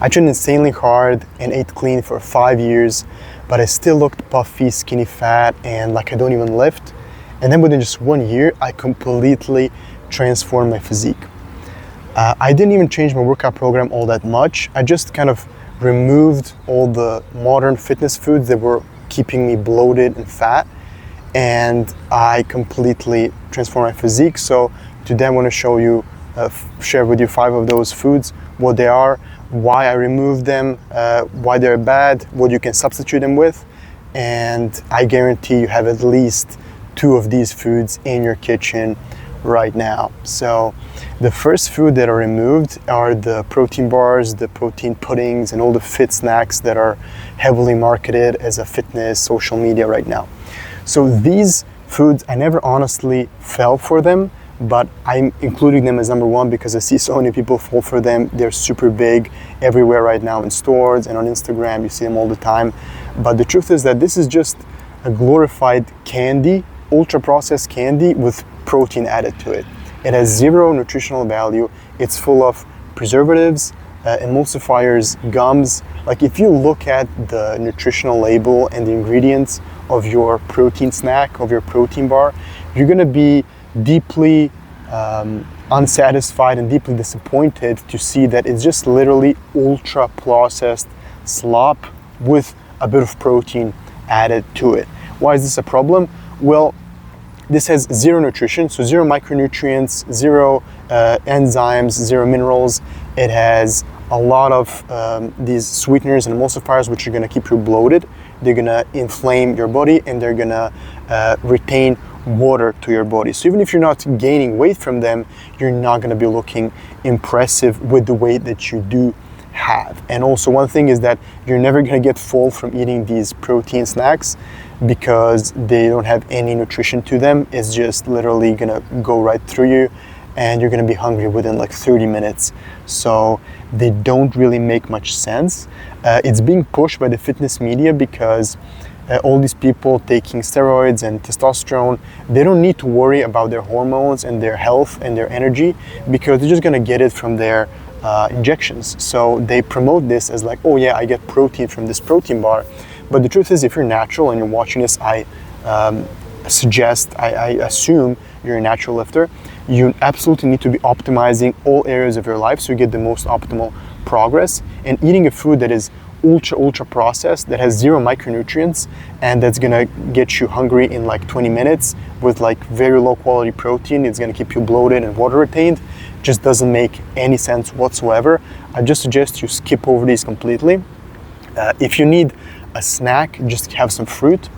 I trained insanely hard and ate clean for 5 years, but I still looked puffy, skinny, fat, and like I don't even lift. And then within just 1 year, I completely transformed my physique. I didn't even change my workout program all that much. I just kind of removed all the modern fitness foods that were keeping me bloated and fat, and I completely transformed my physique. So today I want to show you, share with you 5 of those foods, what they are, why I removed them, why they're bad, what you can substitute them with, and I guarantee you have at least 2 of these foods in your kitchen right now. So the first food that are removed are the protein bars, the protein puddings, and all the fit snacks that are heavily marketed as a fitness social media right now. So these foods, I never honestly fell for them, but I'm including them as number 1 because I see so many people fall for them. They're super big everywhere right now in stores and on Instagram. You see them all the time. But the truth is that this is just a glorified candy, ultra processed candy with protein added to it. It has 0 nutritional value. It's full of preservatives, emulsifiers, gums. Like if you look at the nutritional label and the ingredients of your protein snack, of your protein bar, you're gonna be deeply unsatisfied and deeply disappointed to see that it's just literally ultra processed slop with a bit of protein added to it. Why is this a problem? Well, this has 0 nutrition, so 0 micronutrients, 0 enzymes, 0 minerals. It has a lot of these sweeteners and emulsifiers which are gonna keep you bloated. They're gonna inflame your body, and they're gonna retain water to your body. So even if you're not gaining weight from them, you're not gonna be looking impressive with the weight that you do have. And also one thing is that you're never gonna get full from eating these protein snacks because they don't have any nutrition to them. It's just literally gonna go right through you, and you're gonna be hungry within like 30 minutes. So they don't really make much sense. It's being pushed by the fitness media because all these people taking steroids and testosterone, they don't need to worry about their hormones and their health and their energy because they're just gonna get it from their injections. So they promote this as like, oh yeah, I get protein from this protein bar. But the truth is, if you're natural and you're watching this, I assume you're a natural lifter. You absolutely need to be optimizing all areas of your life so you get the most optimal progress. And eating a food that is ultra processed, that has 0 micronutrients, and that's gonna get you hungry in like 20 minutes with like very low quality protein, it's gonna keep you bloated and water retained, just doesn't make any sense whatsoever. I just suggest you skip over these completely. If you need a snack, just have some fruit.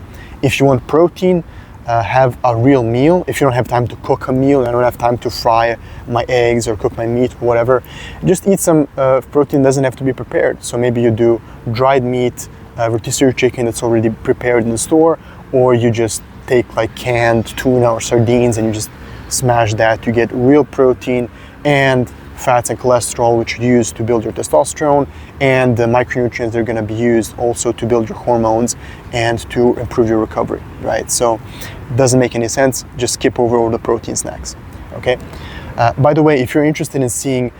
If you want protein, have a real meal. If you don't have time to cook a meal, I don't have time to fry my eggs or cook my meat or whatever, just eat some protein. Doesn't have to be prepared. So maybe you do dried meat, rotisserie chicken that's already prepared in the store, or you just take like canned tuna or sardines and you just smash that. You get real protein and fats and cholesterol, which you use to build your testosterone, and the micronutrients that are going to be used also to build your hormones and to improve your recovery, right? So it doesn't make any sense. Just skip over all the protein snacks, okay? By the way, if you're interested in seeing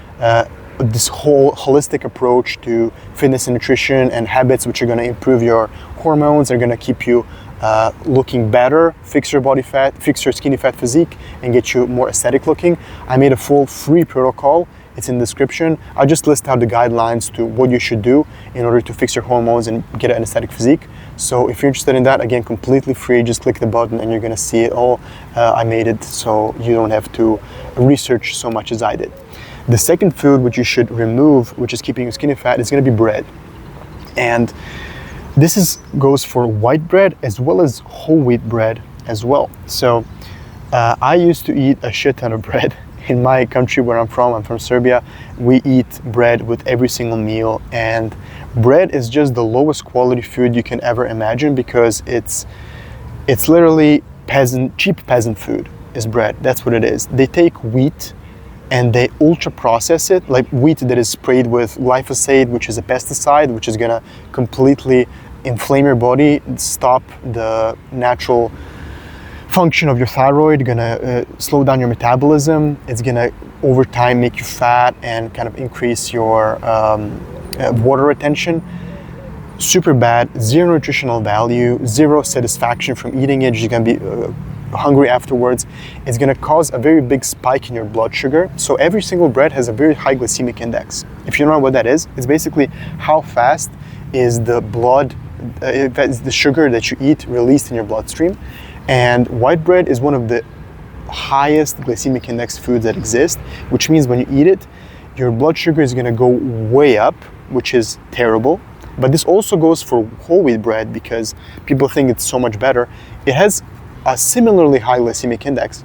this whole holistic approach to fitness and nutrition and habits which are going to improve your hormones, are going to keep you looking better, fix your body fat, fix your skinny fat physique, and get you more aesthetic looking, I made a full free protocol. It's in the description. I just list out the guidelines to what you should do in order to fix your hormones and get an aesthetic physique. So if you're interested in that, again, completely free, just click the button and you're gonna see it all. I made it so you don't have to research so much as I did. The second food which you should remove, which is keeping you skinny fat, is gonna be bread. And this goes for white bread as well as whole wheat bread as well. So I used to eat a shit ton of bread. In my country where I'm from Serbia, we eat bread with every single meal, and bread is just the lowest quality food you can ever imagine because it's literally cheap peasant food is bread. That's what it is. They take wheat and they ultra process it, like wheat that is sprayed with glyphosate, which is a pesticide, which is gonna completely inflame your body, stop the natural function of your thyroid, gonna slow down your metabolism. It's gonna over time make you fat and kind of increase your water retention, super bad, zero nutritional value, zero satisfaction from eating it. You're gonna be hungry afterwards. It's gonna cause a very big spike in your blood sugar. So every single bread has a very high glycemic index. If you don't know what that is, it's basically how fast is the blood, the sugar that you eat released in your bloodstream. And white bread is one of the highest glycemic index foods that exist, which means when you eat it, your blood sugar is gonna go way up, which is terrible. But this also goes for whole wheat bread because people think it's so much better. It has a similarly high glycemic index.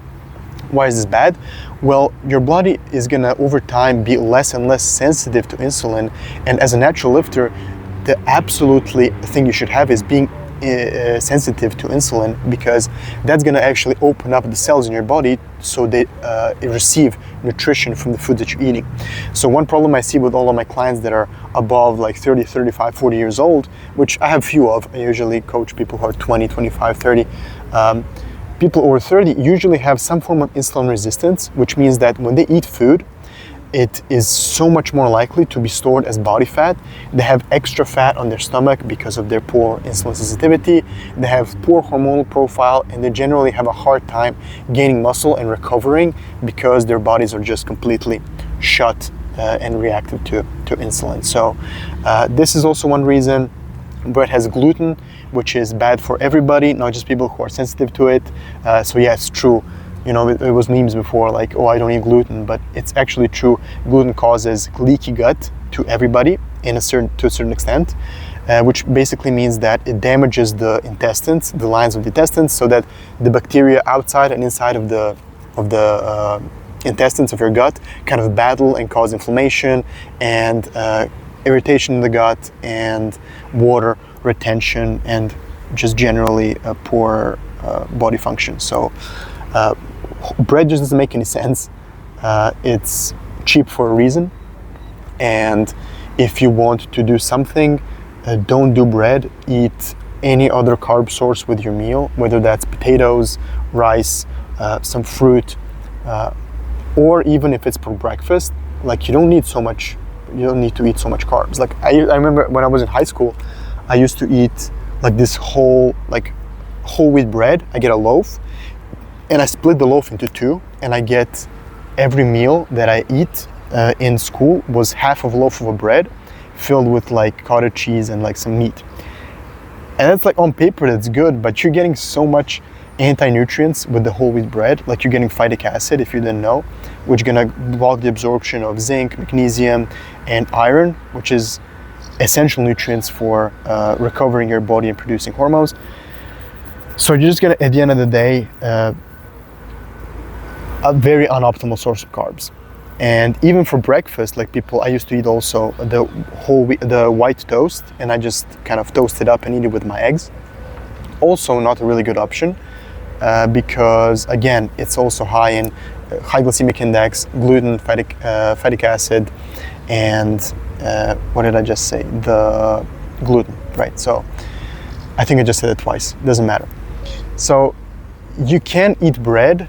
Why is this bad? Well, your body is gonna over time be less and less sensitive to insulin, and as a natural lifter, the absolutely thing you should have is being sensitive to insulin, because that's going to actually open up the cells in your body so they receive nutrition from the food that you're eating. So one problem I see with all of my clients that are above like 30, 35, 40 years old, which I have few of, I usually coach people who are 20, 25, 30, people over 30 usually have some form of insulin resistance, which means that when they eat food, it is so much more likely to be stored as body fat. They have extra fat on their stomach because of their poor insulin sensitivity. They have poor hormonal profile, and they generally have a hard time gaining muscle and recovering because their bodies are just completely shut and reactive to insulin. So this is also one reason. Bread has gluten, which is bad for everybody, not just people who are sensitive to it. So yeah, it's true. You know, it was memes before like, oh, I don't eat gluten, but it's actually true. Gluten causes leaky gut to everybody to a certain extent, which basically means that it damages the intestines, the lines of the intestines, so that the bacteria outside and inside of the intestines of your gut kind of battle and cause inflammation and irritation in the gut and water retention and just generally poor body function. So bread just doesn't make any sense. It's cheap for a reason, and if you want to do something, don't do bread. Eat any other carb source with your meal, whether that's potatoes, rice, some fruit, or even if it's for breakfast. Like you don't need to eat so much carbs. Like I remember when I was in high school, I used to eat like this whole wheat bread. I get a loaf, and I split the loaf into two, and I get every meal that I eat in school was half of a loaf of a bread filled with like cottage cheese and like some meat. And that's like on paper that's good, but you're getting so much anti-nutrients with the whole wheat bread. Like you're getting phytic acid, if you didn't know, which is gonna block the absorption of zinc, magnesium, and iron, which is essential nutrients for recovering your body and producing hormones. So you're just gonna, at the end of the day, a very unoptimal source of carbs. And even for breakfast, like I used to eat also the white toast, and I just kind of toast it up and eat it with my eggs. Also not a really good option because again, it's also high in high glycemic index, gluten, phytic acid, and what did I just say? The gluten, right? So I think I just said it twice, doesn't matter. So you can eat bread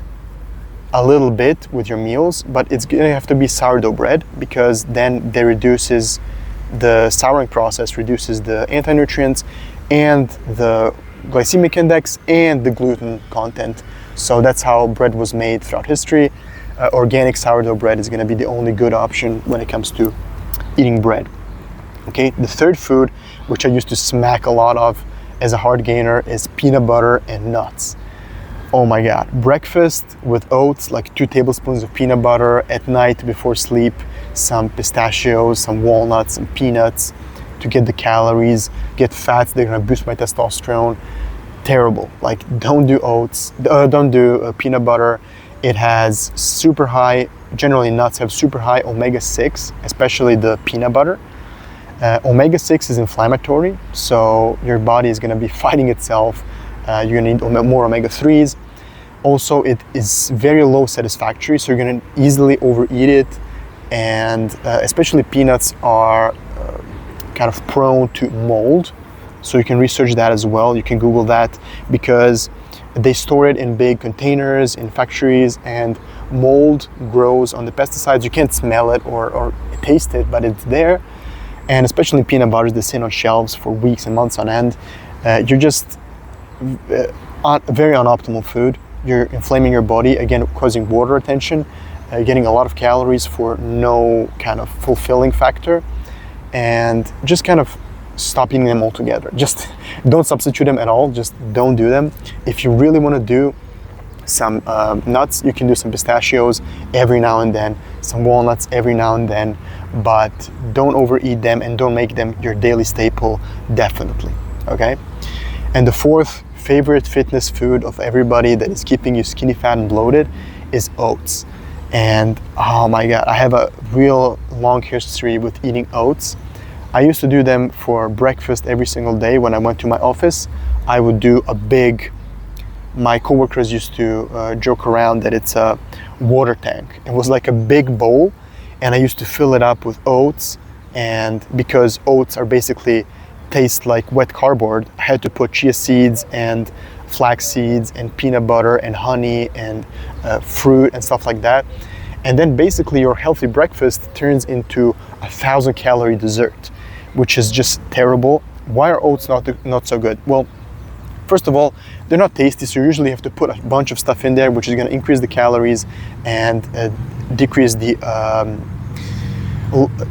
a little bit with your meals, but it's gonna have to be sourdough bread, because then the souring process reduces the anti-nutrients and the glycemic index and the gluten content. So that's how bread was made throughout history. Organic sourdough bread is gonna be the only good option when it comes to eating bread. Okay, the third food, which I used to smack a lot of as a hard gainer, is peanut butter and nuts. Oh my God, breakfast with oats, like 2 tablespoons of peanut butter, at night before sleep, some pistachios, some walnuts, some peanuts to get the calories, get fats, they're gonna boost my testosterone. Terrible. Like don't do oats, don't do peanut butter. It has super high, generally nuts have super high omega-6, especially the peanut butter. Omega-6 is inflammatory, so your body is gonna be fighting itself. You're gonna need more omega-3s. Also, it is very low satisfactory, so you're gonna easily overeat it, and especially peanuts are kind of prone to mold. So you can research that as well. You can Google that, because they store it in big containers in factories, and mold grows on the pesticides. You can't smell it or taste it, but it's there. And especially peanut butters, they sit on shelves for weeks and months on end. You're just very unoptimal food. You're inflaming your body, again, causing water retention, getting a lot of calories for no kind of fulfilling factor, and just kind of stop eating them altogether. Just don't substitute them at all. Just don't do them. If you really want to do some nuts, you can do some pistachios every now and then, some walnuts every now and then, but don't overeat them and don't make them your daily staple, definitely, okay? And the fourth favorite fitness food of everybody that is keeping you skinny, fat, and bloated is oats. And oh my God, I have a real long history with eating oats. I used to do them for breakfast every single day when I went to my office. I would do a big, my coworkers used to joke around that it's a water tank. It was like a big bowl, and I used to fill it up with oats. And because oats are basically taste like wet cardboard, I had to put chia seeds and flax seeds and peanut butter and honey and fruit and stuff like that. And then basically your healthy breakfast turns into 1,000-calorie dessert, which is just terrible. Why are oats not so good? Well, first of all, they're not tasty, so you usually have to put a bunch of stuff in there, which is going to increase the calories and decrease the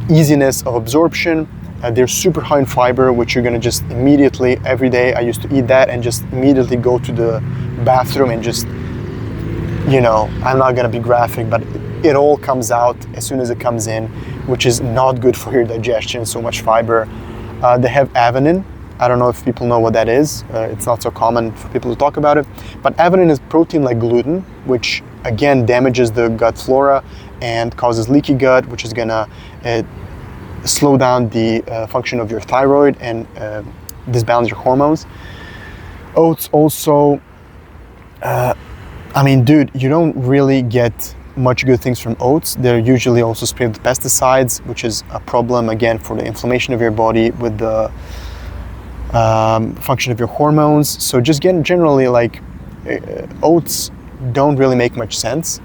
easiness of absorption. They're super high in fiber, which you're going to just immediately, every day, I used to eat that and just immediately go to the bathroom and just, you know, I'm not going to be graphic, but it all comes out as soon as it comes in, which is not good for your digestion, so much fiber. They have avenine. I don't know if people know what that is. It's not so common for people to talk about it. But avenine is protein like gluten, which again damages the gut flora and causes leaky gut, which is gonna slow down the function of your thyroid and disbalance your hormones. Oats also, I mean, dude, you don't really get much good things from oats. They're usually also sprayed with pesticides, which is a problem again for the inflammation of your body with the function of your hormones. So just generally, like, oats don't really make much sense.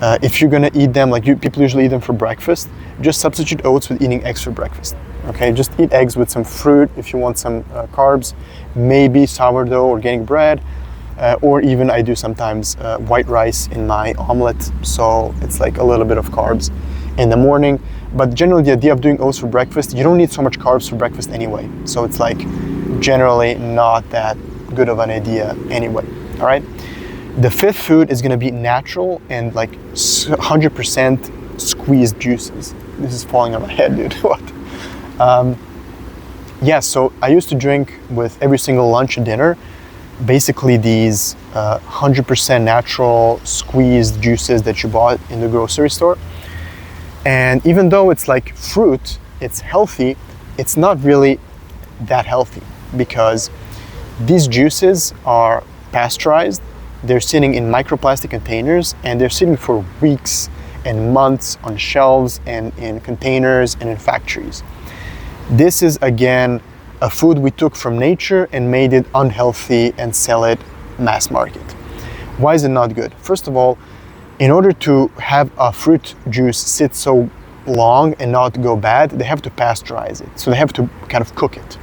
If you're gonna eat them, like people usually eat them for breakfast, just substitute oats with eating eggs for breakfast. Okay, just eat eggs with some fruit if you want some carbs, maybe sourdough or organic bread, or even I do sometimes white rice in my omelet, so it's like a little bit of carbs in the morning. But generally the idea of doing oats for breakfast, you don't need so much carbs for breakfast anyway, so it's like generally not that good of an idea anyway. All right, the fifth food is going to be natural and like 100% squeezed juices. This is falling on my head, dude. What? Yeah, so I used to drink with every single lunch and dinner basically these 100% natural squeezed juices that you bought in the grocery store. And even though it's like fruit, it's healthy, it's not really that healthy because these juices are pasteurized, they're sitting in microplastic containers, and they're sitting for weeks and months on shelves and in containers and in factories. This is again a food we took from nature and made it unhealthy and sell it mass market. Why is it not good? First of all, in order to have a fruit juice sit so long and not go bad, they have to pasteurize it. So they have to kind of cook it,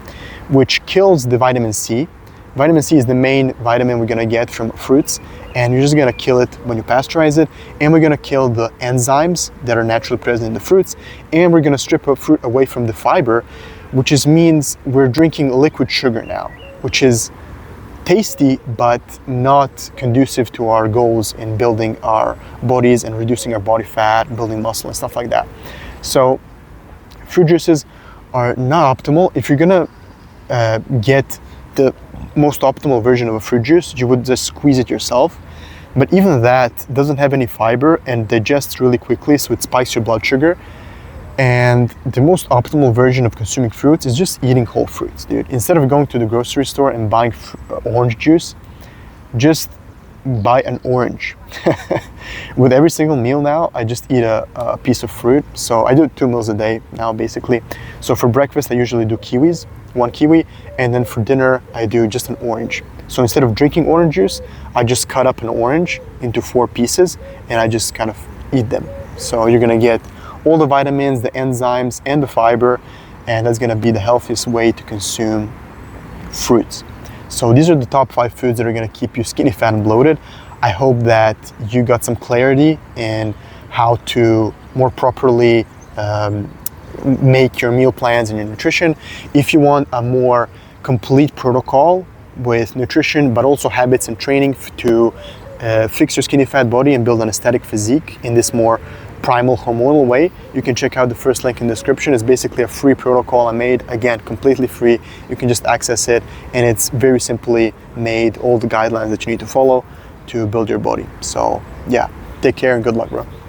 which kills the vitamin C. Vitamin C is the main vitamin we're gonna get from fruits, and you're just gonna kill it when you pasteurize it, and we're gonna kill the enzymes that are naturally present in the fruits, and we're gonna strip a fruit away from the fiber, which means we're drinking liquid sugar now, which is tasty but not conducive to our goals in building our bodies and reducing our body fat, building muscle and stuff like that. So fruit juices are not optimal. If you're gonna get the most optimal version of a fruit juice, you would just squeeze it yourself. But even that doesn't have any fiber and digests really quickly, so it spikes your blood sugar. And the most optimal version of consuming fruits is just eating whole fruits, dude. Instead of going to the grocery store and buying orange juice, just buy an orange. With every single meal now, I just eat a piece of fruit. So I do 2 meals a day now, basically. So for breakfast, I usually do kiwis, 1 kiwi, and then for dinner, I do just an orange. So instead of drinking orange juice, I just cut up an orange into 4 pieces, and I just kind of eat them. So you're gonna get all the vitamins, the enzymes, and the fiber, and that's gonna be the healthiest way to consume fruits. So these are the top 5 foods that are gonna keep you skinny, fat, and bloated. I hope that you got some clarity in how to more properly make your meal plans and your nutrition. If you want a more complete protocol with nutrition, but also habits and training to fix your skinny fat body and build an aesthetic physique in this more primal hormonal way, you can check out the first link in the description. It's basically a free protocol I made, again, completely free. You can just access it, and it's very simply made all the guidelines that you need to follow to build your body. So yeah, take care and good luck, bro.